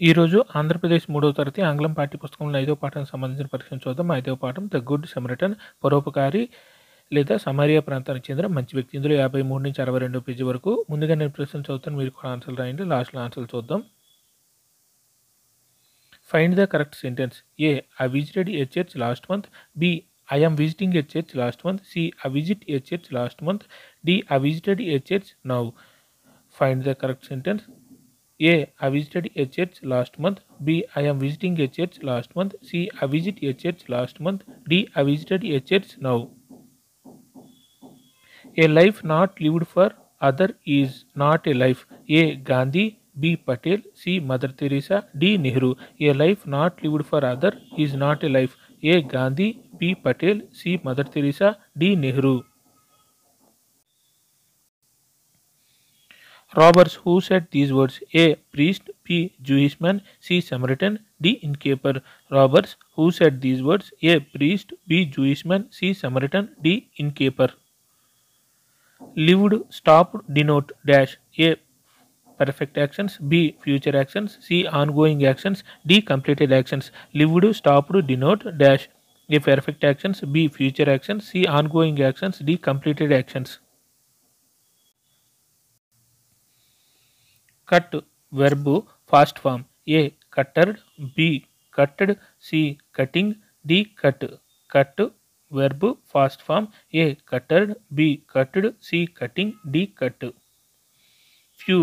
ఈరోజు ఆంధ్రప్రదేశ్ 3వ తరగతి ఆంగ్లం పాఠ్యపుస్తకంలో 5వ పాఠానికి సంబంధించిన పరీక్షను చూద్దాం. 5వ పాఠం ద గుడ్ సమరిటన్, పరోపకారి లేదా సమరియా ప్రాంతానికి చెందిన మంచి వ్యక్తి. ఇందులో 53 నుంచి 62 పేజీ వరకు. ముందుగా నేను ప్రశ్నలు చదువుతాను, మీరు కూడా ఆన్సర్లు రాయండి. లాస్ట్లో ఆన్సర్లు చూద్దాం. Find the correct sentence. A. I visited a church last month. B. I am visiting a church last month. C. I visit a church last month. D. I visited a church now. Find the correct sentence. A. I visited a church last month. B. I am visiting a church last month. C. I visit a church last month. D. I visited a church now. A life not lived for other is not a life. A. Gandhi. B. Patel. C. Mother Teresa. D. Nehru. A life not lived for other is not a life. A. Gandhi. B. Patel. C. Mother Teresa. D. Nehru. Robbers who said these words. A. Priest. B. Jewish man. C. Samaritan. D. Innkeeper. Robbers who said these words. A. Priest. B. Jewish man. C. Samaritan. D. Innkeeper. Lived, stopped, denote dash. A. Perfect actions. B. Future actions. C. Ongoing actions. D. Completed actions. Lived, stopped, denote dash. A. Perfect actions. B. Future actions. C. Ongoing actions. D. Completed actions. Cut, verb, fast form. A. Cuttered. B. Cutted. C. Cutting. D. Cut. Cut, verb, fast form. A. Cuttered. B. Cutted. C. Cutting. D. Cut. Few,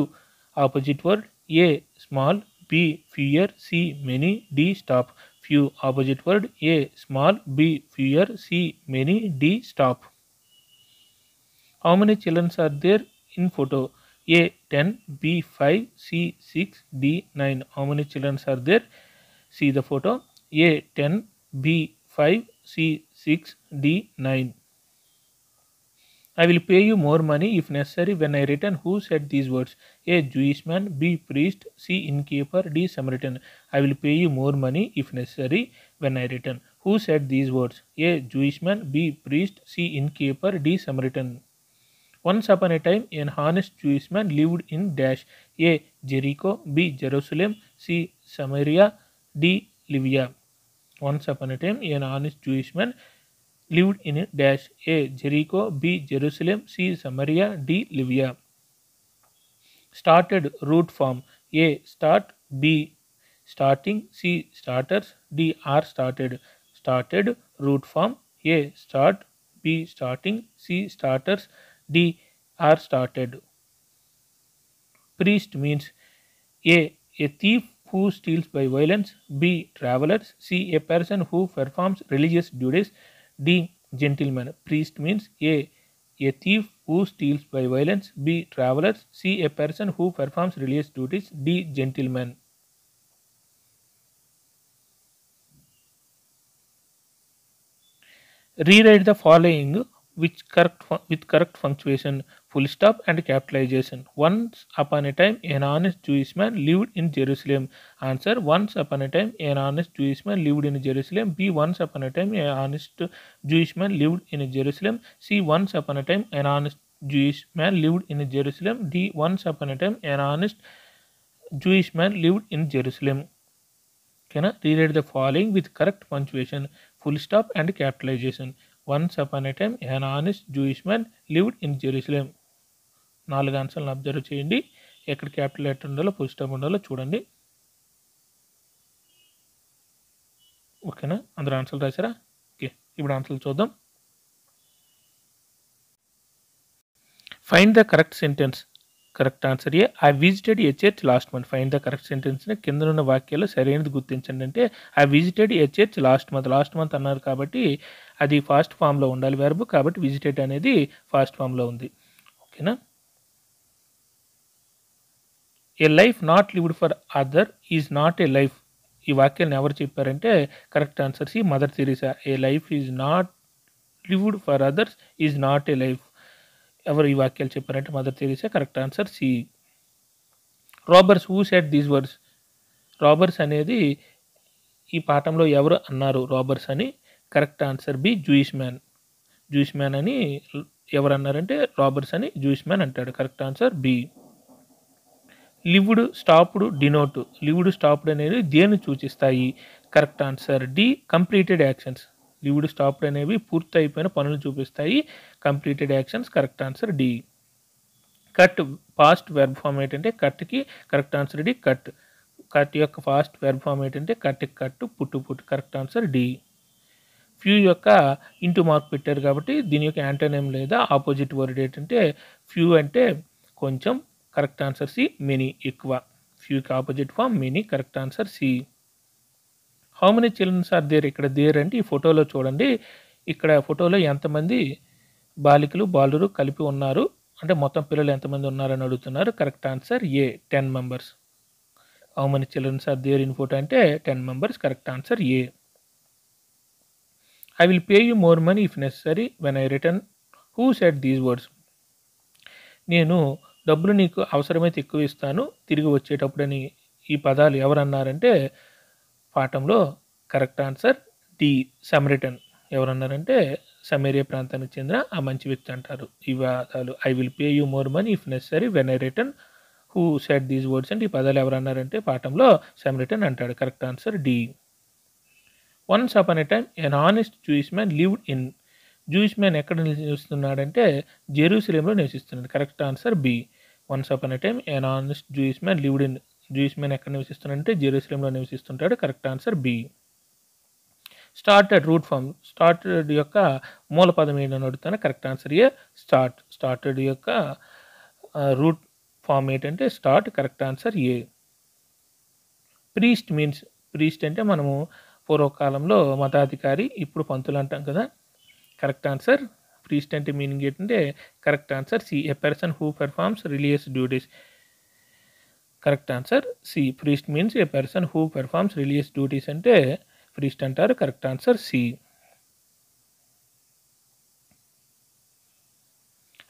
opposite word. A. Small. B. Fewer. C. Many. D. Stop. Few, opposite word. A. Small. B. Fewer. C. Many. D. Stop. How many children are there in photo? A. 10. B. 5. C. 6. D. 9. How many children are there? See the photo. A. 10. B. 5. C. 6. D. 9. I will pay you more money if necessary when I return. Who said these words? A. Jewish man. B. Priest. C. Innkeeper. D. Samaritan. I will pay you more money if necessary when I return. Who said these words? A. Jewish man. B. Priest. C. Innkeeper. D. Samaritan. Once upon a time, an honest Jewish man lived in dash. A. Jericho. B. Jerusalem. C. Samaria. D. Libya. Once upon a time, an honest Jewish man lived in dash. A. Jericho. B. Jerusalem. C. Samaria. D. Libya. Started, root form. A. Start. B. Starting. C. Starters. D. Are started. Started, root form. A. Start. B. Starting. C. Starters. D. Are started. Priest means A. A thief who steals by violence. B. Travelers. C. A person who performs religious duties. D. Gentleman. Priest means A. A thief who steals by violence. B. Travelers. C. A person who performs religious duties. D. Gentleman. Rewrite the following with correct punctuation, full stop and capitalization. Once upon a time, an honest Jewish man lived in Jerusalem. Answer: once upon a time, an honest Jewish man lived in Jerusalem. B. Once upon a time, an honest Jewish man lived in Jerusalem. C. Once upon a time, an honest Jewish man lived in Jerusalem. D. Once upon a time, an honest Jewish man lived in Jerusalem. Can I rewrite the following with correct punctuation, full stop and capitalization. Once upon a time, an honest Jewish man lived in Jerusalem. 4 ఆన్సర్లను observe చేయండి. ఎక్కడ capital letter ఉండాలో full stop ఉండాలో చూడండి. ఓకేనా? అందరూ ఆన్సర్లు రాశారా? Okay, ఇప్పుడు ఆన్సర్లు చూద్దాం. Find the correct sentence. Correct answer A. I visited a church last month. Find the correct సెంటెన్స్ని కింద ఉన్న వాక్యాల్లో సరైనది గుర్తించండి. అంటే I visited a church last month అన్నారు కాబట్టి అది ఫాస్ట్ ఫామ్లో ఉండాలి వెర్బ్, కాబట్టి విజిటెడ్ అనేది ఫాస్ట్ ఫామ్లో ఉంది. ఓకేనా? A life not lived for other is not a life. ఈ వాక్యాన్ని ఎవరు చెప్పారంటే correct answer C, Mother Teresa. ఏ లైఫ్ ఈజ్ నాట్ లివ్డ్ ఫర్ అదర్స్ ఈజ్ నాట్ ఏ లైఫ్. ఎవరు ఈ వాక్యాలు చెప్పారంటే Mother Teresa. Correct answer C. Robbers who said these words. Robbers అనేది ఈ పాఠంలో ఎవరు అన్నారు రాబర్స్ అని? Correct answer B, Jewish man. Jewish man అని ఎవరు అన్నారంటే రాబర్స్ అని జూయిష్ మ్యాన్ అంటాడు. Correct answer B. Lived, stopped, denote. Lived, stopped అనేవి దేన్ని సూచిస్తాయి? Correct answer D, completed actions. Lived, stopped అనేవి పూర్తి అయిపోయిన పనులు చూపిస్తాయి. Completed actions correct answer D. Cut past verb form ఏంటంటే కట్కి correct answer D cut. Cut యొక్క ఫాస్ట్ వెర్బ్ ఫామ్ ఏంటంటే కట్కి cut, put put correct answer D. Few యొక్క ఇంటూ మార్క్ పెట్టారు కాబట్టి దీని యొక్క యాంటోనిమ్ లేదా ఆపోజిట్ వర్డ్ ఏంటంటే ఫ్యూ అంటే కొంచెం కరెక్ట్ ఆన్సర్ సి, మెనీ ఎక్కువ. ఫ్యూకి opposite form many correct answer C. How many childrens are there? ఇక్కడ దేర్ అంటే ఈ ఫోటోలో చూడండి. ఇక్కడ ఫోటోలో ఎంతమంది బాలికలు బాలురు కలిపి ఉన్నారు అంటే మొత్తం పిల్లలు ఎంతమంది ఉన్నారని అడుగుతున్నారు. Correct answer A, 10 members. How many childrens are there in photo అంటే 10 members correct answer A. I will pay you more money if necessary when I return. Who said these words? నేను డబ్బులు నీకు అవసరమైతే ఎక్కువ ఇస్తాను తిరిగి వచ్చేటప్పుడని ఈ పదాలు ఎవరన్నారంటే పాఠంలో కరెక్ట్ ఆన్సర్ డి, సమరిటన్. ఎవరన్నారంటే సమేరియా ప్రాంతానికి చెందిన ఆ మంచి వ్యక్తి అంటారు ఈ పదాలు. I will pay you more money if necessary when I return. Who said these words అంటే ఈ పదాలు ఎవరన్నారంటే పాఠంలో సమరిటన్ అంటాడు. Correct answer D. Once upon a time an honest Jewish man lived in. Jewish man ఎక్కడ నివసిస్తున్నాడంటే జెరూసలేంలో నివసిస్తున్నాడు. Correct answer B. Once upon a time an honest Jewish man lived in. Jewish man ఎక్కడ నివసిస్తున్నాడంటే జెరూసలేంలో నివసిస్తుంటాడు. Correct answer B. Started root form. Started యొక్క మూల పదం ఏంటని అడుగుతాను. Correct answer A, start. Started యొక్క రూట్ ఫామ్ ఏంటంటే start. Correct answer A. Priest means. Priest అంటే మనము పూర్వకాలంలో మతాధికారి, ఇప్పుడు పంతులు అంటాం కదా. కరెక్ట్ ఆన్సర్ ప్రీస్ట్ అంటే మీనింగ్ ఏంటంటే correct answer C, a person who performs religious duties. Correct answer C. Priest means a person who performs religious duties అంటే ప్రీస్ట్ అంటారు. Correct answer C.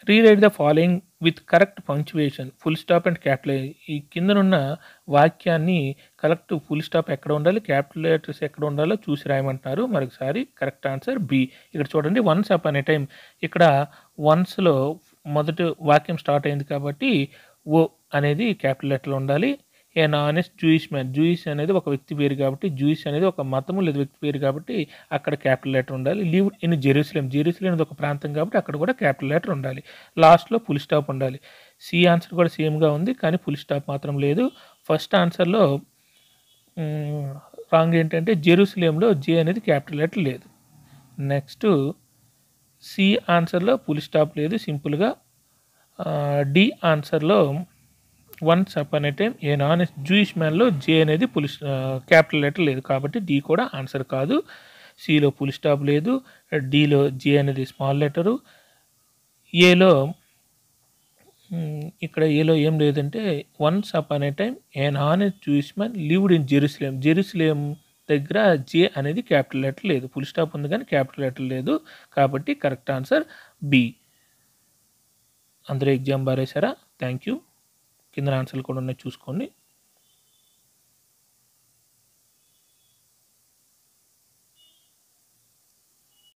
Rewrite the following with correct punctuation. Full stop and capital. ఈ కిందనున్న వాక్యాన్ని correct full stop ఎక్కడ ఉండాలి, capital letters ఎక్కడ ఉండాలో చూసి రాయమంటున్నారు. మరొకసారి కరెక్ట్ ఆన్సర్ బి. ఇక్కడ చూడండి, వన్స్ అపాన్ ఎ టైం. ఇక్కడ వన్స్లో మొదటి వాక్యం స్టార్ట్ అయింది కాబట్టి ఓ అనేది క్యాపిటల్ లెటర్లో ఉండాలి. ఎన్ ఆనెస్ట్ జూయిష్ మ్యాన్. జూయిష్ అనేది ఒక వ్యక్తి పేరు కాబట్టి, జూయిష్ అనేది ఒక మతము లేదా వ్యక్తి పేరు కాబట్టి అక్కడ క్యాపిటల్ లెటర్ ఉండాలి. Live in Jerusalem. జెరూసలేం అనేది ఒక ప్రాంతం కాబట్టి అక్కడ కూడా క్యాపిటల్ లెటర్ ఉండాలి. లాస్ట్లో ఫుల్ స్టాప్ ఉండాలి. సి ఆన్సర్ కూడా సేమ్గా ఉంది కానీ ఫుల్ స్టాప్ మాత్రం లేదు. ఫస్ట్ ఆన్సర్లో రాంగ్ ఏంటంటే జెరూసలేంలో జే అనేది క్యాపిటల్ లెటర్ లేదు. నెక్స్ట్ సి ఆన్సర్లో ఫుల్ స్టాప్ లేదు, సింపుల్గా. డి ఆన్సర్లో once upon a time a honest Jewish మ్యాన్లో జే అనేది క్యాపిటల్ లెటర్ లేదు కాబట్టి డి కూడా ఆన్సర్ కాదు. సిలో ఫుల్ స్టాప్ లేదు, డిలో జే అనేది స్మాల్ లెటరు. ఏలో ఇక్కడ ఏలో ఏం లేదంటే once upon a time an honest Jewish man lived in Jerusalem. Jerusalem దగ్గర జే అనేది క్యాపిటల్ లెటర్ లేదు, ఫుల్ స్టాప్ ఉంది కానీ క్యాపిటల్ లెటర్ లేదు కాబట్టి కరెక్ట్ ఆన్సర్ బి. అందరూ ఎగ్జామ్ బారేశారా? Thank you. కింద ఆన్సర్లు కూడా ఉన్నాయి చూసుకోండి.